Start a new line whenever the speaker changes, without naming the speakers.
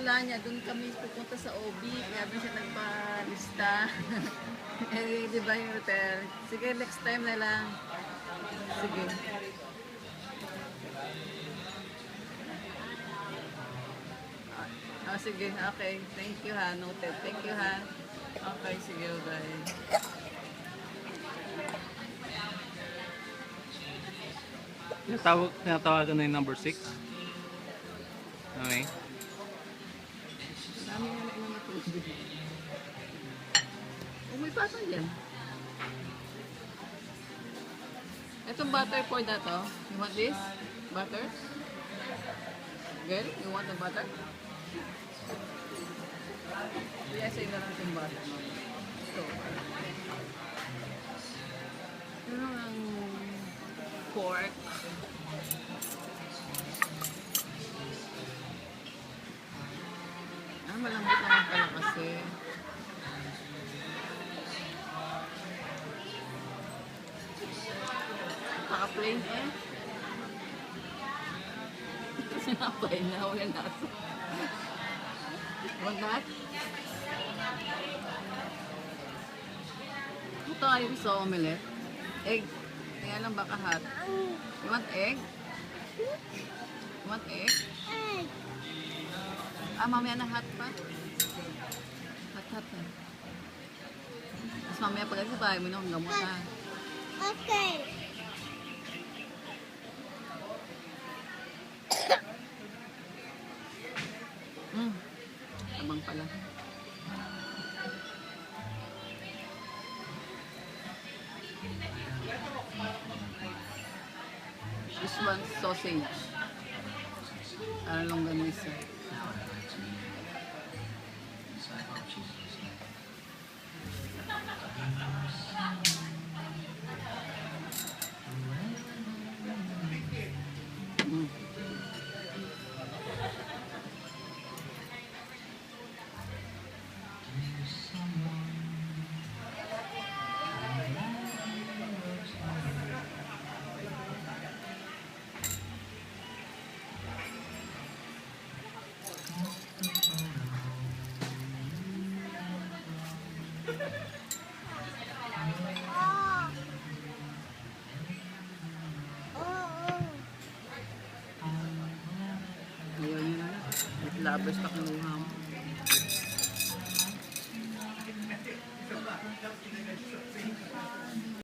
wala niya, doon kami pupunta sa OB, kaya doon siya nagpa-lista. Eh, di ba yung hotel? Sige, next time na lang. Sige. Sige, okay. Thank you ha, noted. Thank you ha. Okay, sige, bye.
Tinatawagan na yung number 6. Okay.
Dami nga na matubig. Oh, may patong dyan. Itong butter for na to. You want this? Butter? Girl, you want the butter? Yes, ay na lang itong butter. Ito. Ano ang pork? Malambot naman pala kasi. Naka-plain eh. Sinapay na, wala na. Want that? Ito yung sa omelette. Egg. Kaya lang baka hot. You want egg? You want egg?
Egg.
Mamaya na hot pa. Hot na. Tapos mamaya pag sa bahay mo na, gamot na.
Okay.
Abang pala. This one, sausage. Longganisa. Ayaw niya na. Lovers pa kinuha